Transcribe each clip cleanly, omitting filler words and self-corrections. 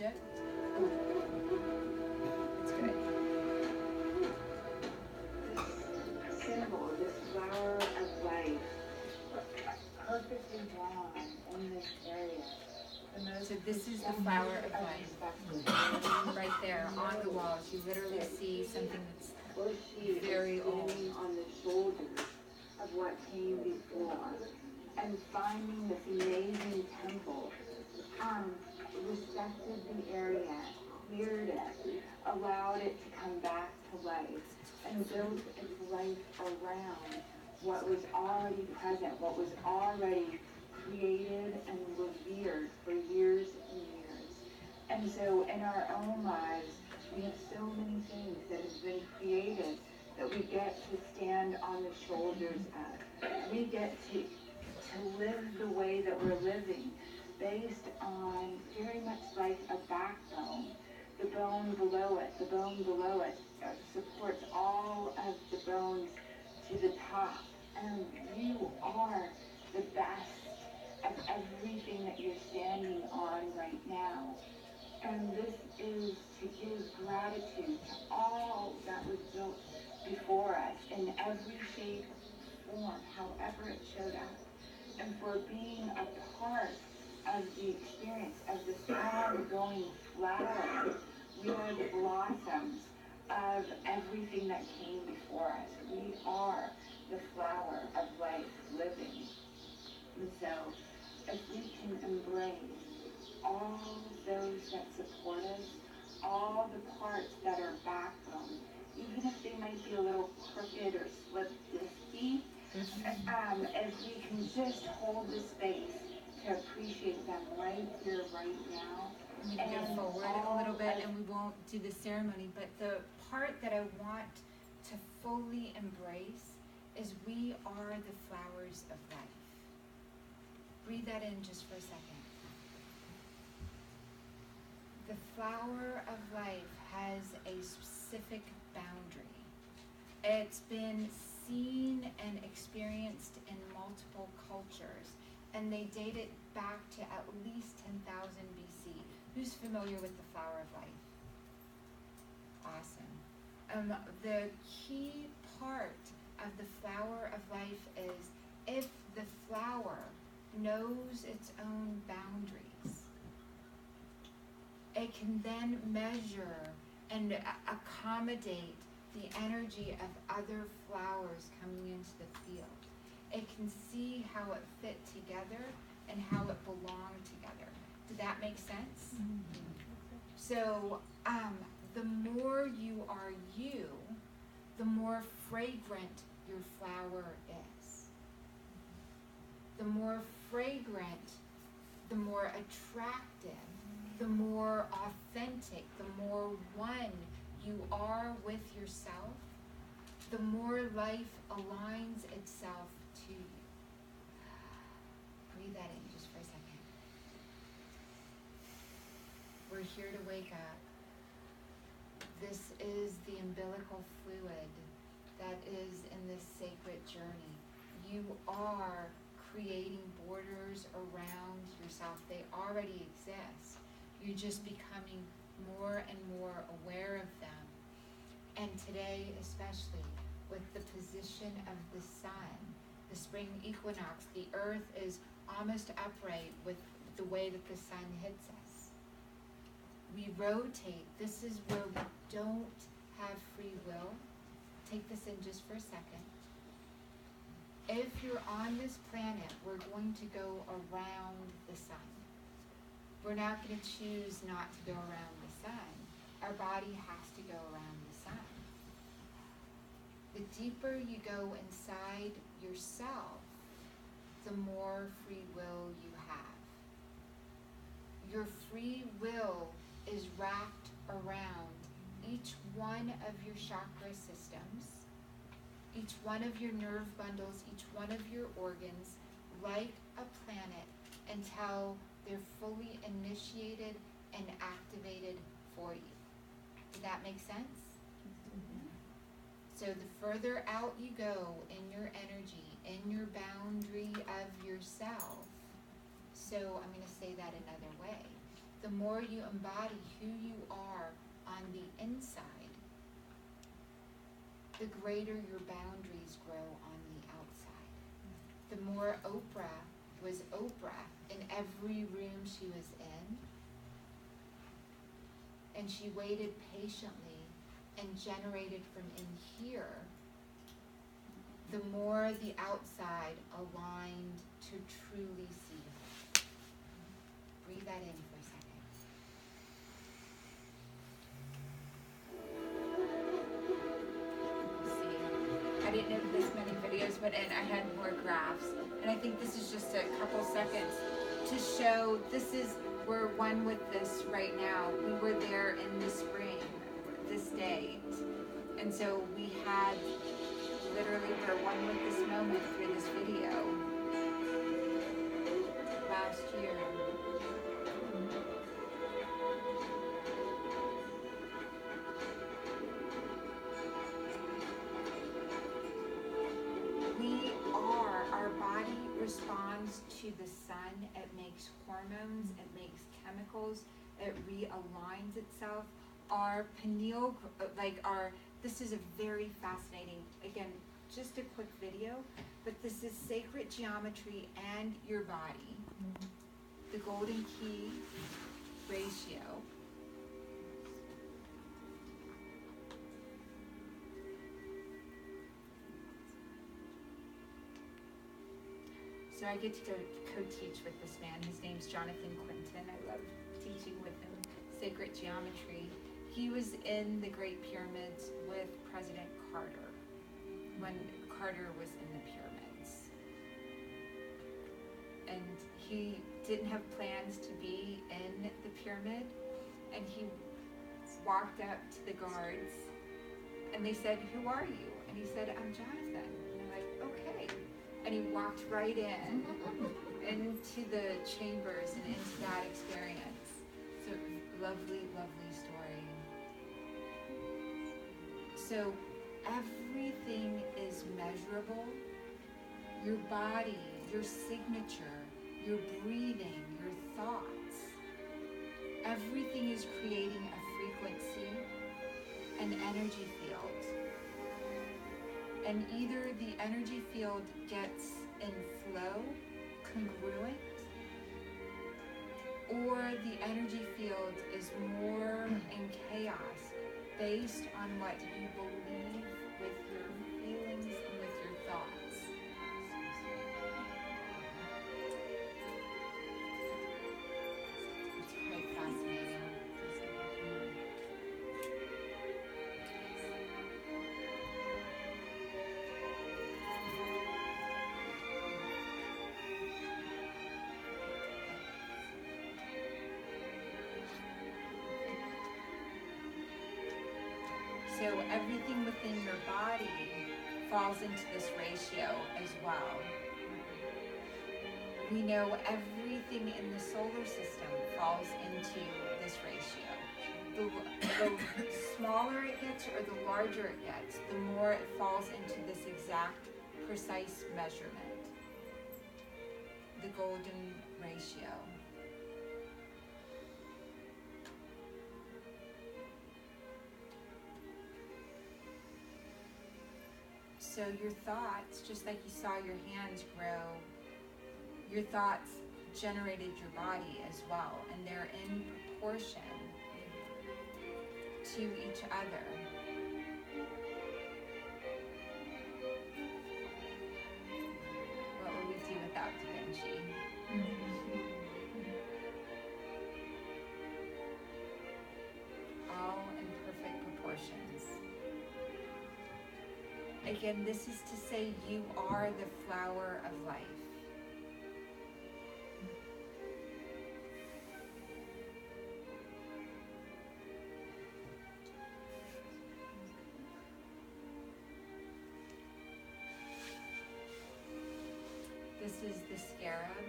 it. It's good. This symbol, this flower of life, perfectly drawn in this area. So this is the flower of life. Right there on the walls, you literally see something that's very old. On the shoulders of what came before, and finding this amazing temple, respected the area, cleared it, allowed it to come back to life, and built its life around what was already present, what was already created and revered for years and years. And so in our own lives, we have so many things that have been created that we get to stand on the shoulders of. We get to live the way that we're living based on very much like a backbone. The bone below it, supports all of the bones to the top. And you are the best of everything that you're standing on right now. And this is to give gratitude to all that was built before us in every shape, form, however it showed up. And for being a part of the experience of this ongoing flower. We are the blossoms of everything that came before us. We are the flower of life living. And so, if we can embrace all those that support us, all the parts that are backbone, even if they might be a little crooked or slip disky, if we can just hold the space to appreciate them right here, right now. I'm going to go forward a little bit and we won't do the ceremony, but the part that I want to fully embrace is we are the flowers of life. Breathe that in just for a second. The flower of life has a specific boundary. It's been seen and experienced in multiple cultures, and they date it back to at least 10,000 BC. Who's familiar with the flower of life? Awesome. The key part of the flower of life is if the flower knows its own boundaries, it can then measure and accommodate the energy of other flowers coming into the field. It can see how it fit together and how it belonged together. Did that make sense? Mm-hmm. So the more you are you, the more fragrant your flower is. The more fragrant, the more attractive, the more authentic, the more one you are with yourself, the more life aligns itself to you. Breathe that in just for a second. We're here to wake up. This is the umbilical fluid that is in this sacred journey. You are creating borders around yourself. They already exist. You're just becoming more and more aware of them. And today, especially with the position of the sun, the spring equinox, the earth is almost upright with the way that the sun hits us. We rotate. This is where we don't have free will. Take this in just for a second. If you're on this planet, we're going to go around the sun. We're not going to choose not to go around the sun. Our body has to go around the sun. The deeper you go inside yourself, the more free will you have. Your free will is wrapped around each one of your chakra systems, each one of your nerve bundles, each one of your organs, like a planet, until they're fully initiated and activated for you. Did that make sense? Mm-hmm. So the further out you go in your energy, in your boundary of yourself, so I'm going to say that another way. the more you embody who you are on the inside, the greater your boundaries grow on the outside. The more Oprah was Oprah in every room she was in, and she waited patiently and generated from in here, the more the outside aligned to truly see her. Breathe that in for a second. See, I didn't know this many videos went in. I had more graphs, and I think this is just a couple seconds to show we're one with this right now. We were there in the spring, this date, and so we had literally we're one with this moment through this video last year. Our body responds to the sun. It makes hormones, it makes chemicals, it realigns itself. Our pineal, this is a very fascinating, again, just a quick video, but this is sacred geometry and your body. The golden key ratio. So I get to go co-teach with this man. His name's Jonathan Quinton. I love teaching with him sacred geometry. He was in the Great Pyramids with President Carter when Carter was in the pyramids. And he didn't have plans to be in the pyramid, and he walked up to the guards and they said, "Who are you?" And he said, "I'm Jonathan." And they're like, "Okay." And he walked right into the chambers and into that experience. So lovely, lovely story. So everything is measurable. Your body, your signature, your breathing, your thoughts. Everything is creating a frequency, an energy field. And either the energy field gets in flow, congruent, or the energy field is more in chaos based on what you believe with your feelings and with your thoughts. It's quite fascinating. So everything within your body falls into this ratio as well. We know everything in the solar system falls into this ratio. The smaller it gets or the larger it gets, the more it falls into this exact, precise measurement. The golden ratio. So your thoughts, just like you saw your hands grow, your thoughts generated your body as well, and they're in proportion to each other. What would we do without Da Vinci? All in perfect proportions. Again, this is to say you are the flower of life. This is the scarab.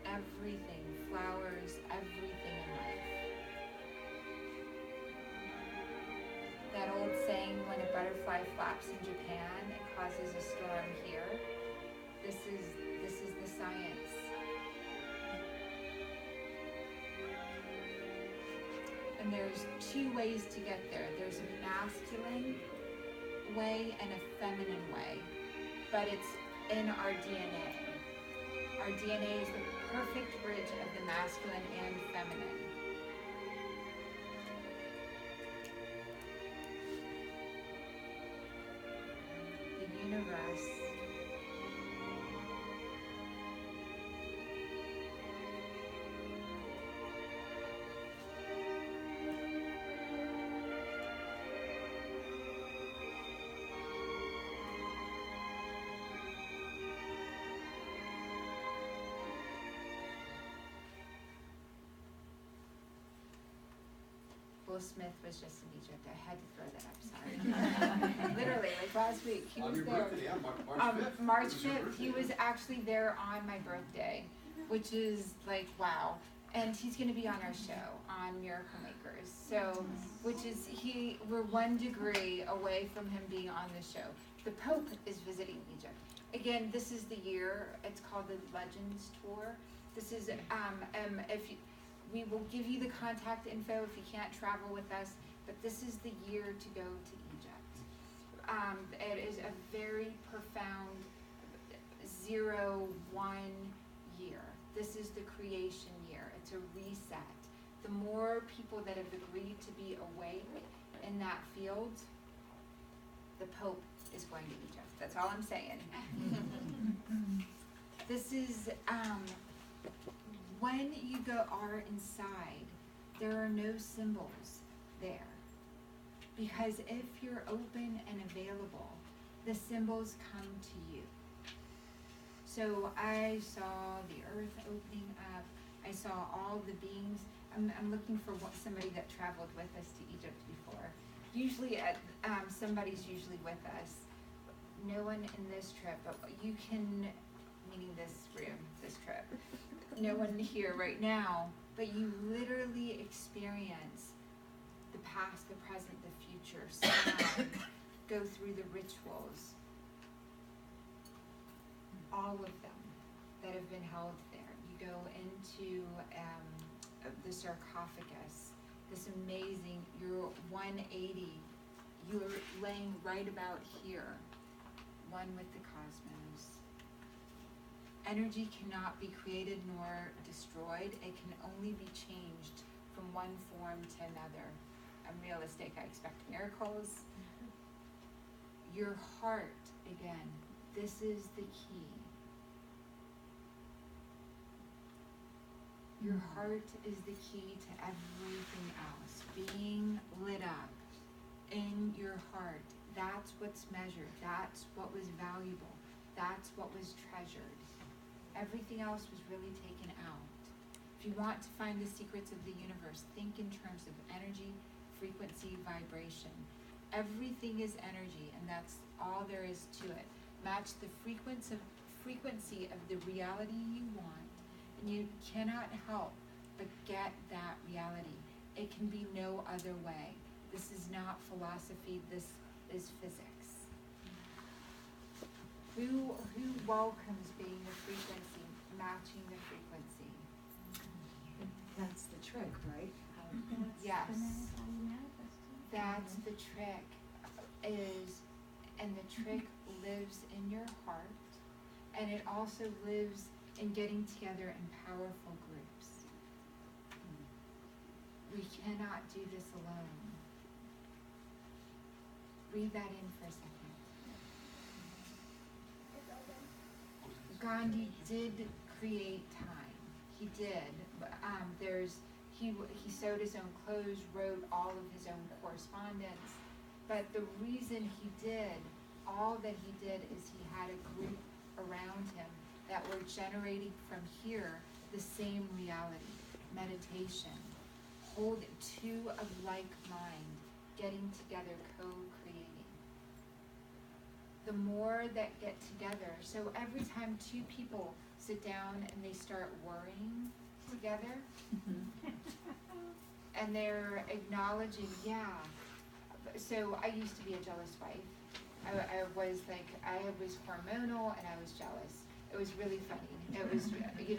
Everything, flowers, everything in life. That old saying, when a butterfly flaps in Japan, it causes a storm here. This is is the science. And there's two ways to get there. There's a masculine way and a feminine way, but it's in our DNA. Our DNA is the perfect bridge of the masculine and feminine. The universe Will Smith was just in Egypt. I had to throw that up, sorry. Literally, like last week, he On was your there. birthday, yeah, March 5th. March It was your 5th, he birthday. was actually there on my birthday, which is like, wow. And he's going to be on our show on Miracle Makers. So, which is, we're 1 degree away from him being on the show. The Pope is visiting Egypt. Again, this is the year, it's called the Legends Tour. This is, we will give you the contact info if you can't travel with us, but this is the year to go to Egypt. It is a very profound 0-1 year. This is the creation year. It's a reset. The more people that have agreed to be awake in that field, the Pope is going to Egypt. That's all I'm saying. This is, when you are inside, there are no symbols there. Because if you're open and available, the symbols come to you. So I saw the earth opening up. I saw all the beings. I'm looking for somebody that traveled with us to Egypt before. Usually, somebody's usually with us. No one in this trip, but you can, meaning this room, this trip. No one here right now, but you literally experience the past, the present, the future, sound, go through the rituals, all of them that have been held there. You go into the sarcophagus, this amazing, you're 180, you're laying right about here, one with the cosmos. Energy cannot be created nor destroyed. It can only be changed from one form to another. I'm realistic. I expect miracles. Your heart, again, this is the key. Your heart is the key to everything else. Being lit up in your heart. That's what's measured. That's what was valuable. That's what was treasured. Everything else was really taken out. If you want to find the secrets of the universe, think in terms of energy, frequency, vibration. Everything is energy, and that's all there is to it. Match the frequency of the reality you want, and you cannot help but get that reality. It can be no other way. This is not philosophy, this is physics. Who welcomes being the frequency, matching the frequency? That's the trick, right? Yes. That's the trick. And the trick lives in your heart, and it also lives in getting together in powerful groups. We cannot do this alone. Breathe that in for a second. Gandhi did create time. He did. He sewed his own clothes, wrote all of his own correspondence. But the reason he did all that he did is he had a group around him that were generating from here the same reality. Meditation. Hold two of like mind, getting together, co-creating. The more that get together, so every time two people sit down and they start worrying together, and they're acknowledging, so I used to be a jealous wife. I was hormonal and I was jealous. It was really funny. It was, you